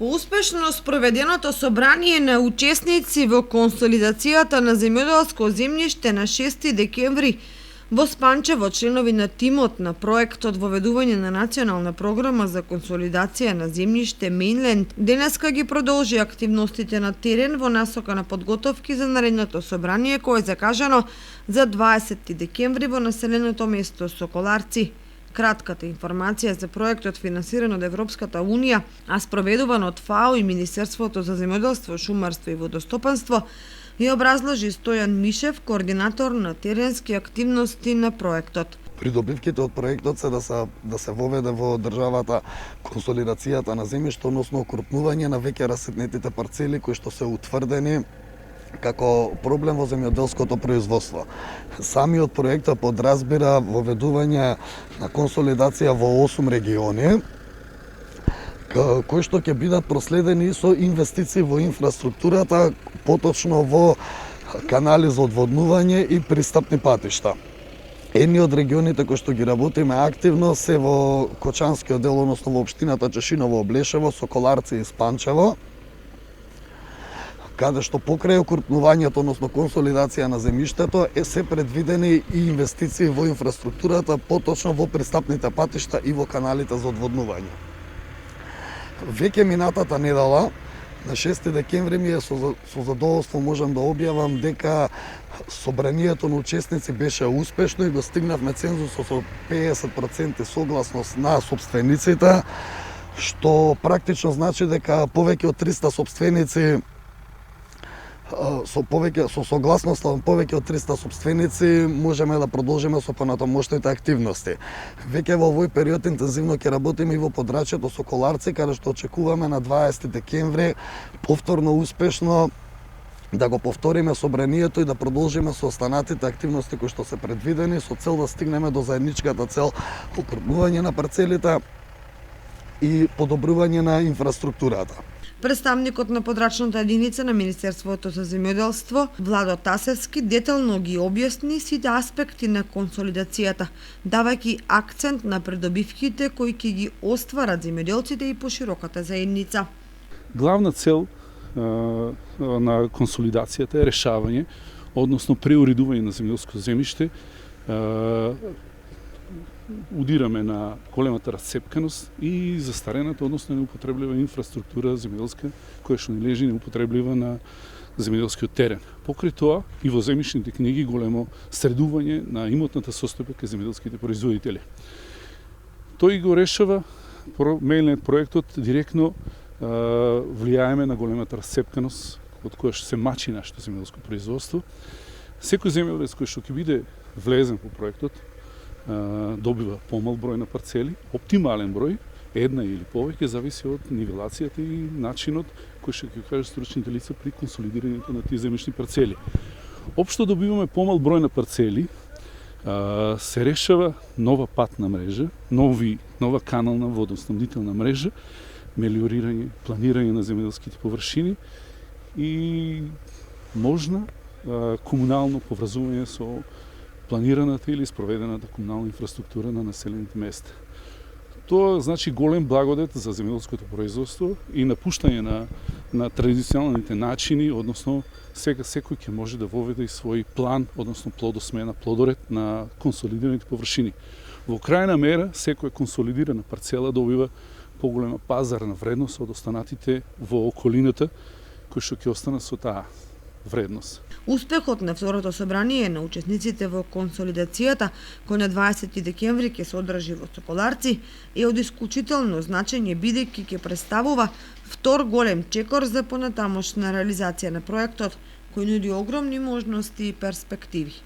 По успешно спроведеното собрание на учесници во консолидацијата на земјоделско земјиште на 6 декември во Спанчево, членови на тимот на проектот воведување на национална програма за консолидација на земјиште Мејнленд денеска ги продолжи активностите на терен во насока на подготовки за наредното собрание кое е закажано за 20 декември во населеното место Соколарци. Кратката информација за проектот финансиран од Европската Унија, а спроведуван од ФАО и Министерството за земјоделство, шумарство и водостопанство, ја образложи Стојан Мишев, координатор на теренски активности на проектот. Придобивките од проектот се да се воведе во државата консолидацијата на земјиште, односно окрупнување на веќе раситнетите парцели кои што се утврдени како проблем во земјоделското производство. Самиот проектот подразбира воведување на консолидација во 8 региони, кои што ќе бидат проследени со инвестиции во инфраструктурата, поточно во канали за одводнување и пристапни патишта. Едни од регионите кои што ги работиме активно се во Кочанскиот дел, односно во општината Чешиново, Облешево, Соколарци и Спанчево, каде што покрај окрупнувањето, односно консолидација на земјиштето, се предвидени и инвестиции во инфраструктурата, поточно во пристапните патишта и во каналите за одводнување. Веќе минатата недела, на 6 декември ми е со задоволство можам да објавам дека собранието на учесници беше успешно и го стигнавме цензусот со 50% согласност на собствениците, што практично значи дека повеќе од 300 собственици со согласност на повеќе од 300 собственици можеме да продолжиме со понатамошните активности. Веќе во овој период интензивно ќе работиме и во подрачјето Соколарци, каде што очекуваме на 20 декември повторно успешно да го повториме собранието и да продолжиме со останатите активности кои што се предвидени со цел да стигнеме до заедничката цел окрупнување на парцелите и подобрување на инфраструктурата. Представникот на подрачната единица на Министерството за земјоделство, Владо Тасевски, детално ги објасни сите аспекти на консолидацијата, давајќи акцент на придобивките кои ќе ги остварат земјоделците и пошироката заедница. Главна цел на консолидацијата е решавање, односно преуредување на земјоделско земјиште. Удираме на големата расцепканост и застарената, односно неупотреблива инфраструктура земјоделска, која што не лежи неупотреблива на земјоделскиот терен. Покрај тоа и во земјишните книги големо средување на имотната состојба кај земјоделските производители. Тој го решава Мејнленд проектот директно влијаеме на големата расцепканост од која што се мачи нашето земјоделско производство. Секој земјоделец кој што ќе биде влезен по проектот добива помал број на парцели, оптимален број, една или повеќе, зависи од нивелацијата и начинот кој што ќе кажат стручните лица при консолидирањето на тие земјишни парцели. Општо добиваме помал број на парцели, се решава нова патна мрежа, нова канална водоснабдителна мрежа, мелиорирање, планирање на земјоделските површини и можна комунално поврзување со планираната или спроведената комунална инфраструктура на населените места. Тоа значи голем благодет за земјоделското производство и напуштање на традиционалните начини, односно секој ќе може да воведе и свој план, односно плодосмена, плодоред на консолидираните површини. Во крајна мера, секоја консолидирана парцела добива поголема пазарна вредност од останатите во околината, кои што ќе останат со таа вредност. Успехот на второто собрание на учесниците во консолидацијата, кој на 20 декември ќе се одржи во Соколарци, е од исклучително значење бидејќи ќе представува втор голем чекор за понатамошна реализација на проектот, кој нуди огромни можности и перспективи.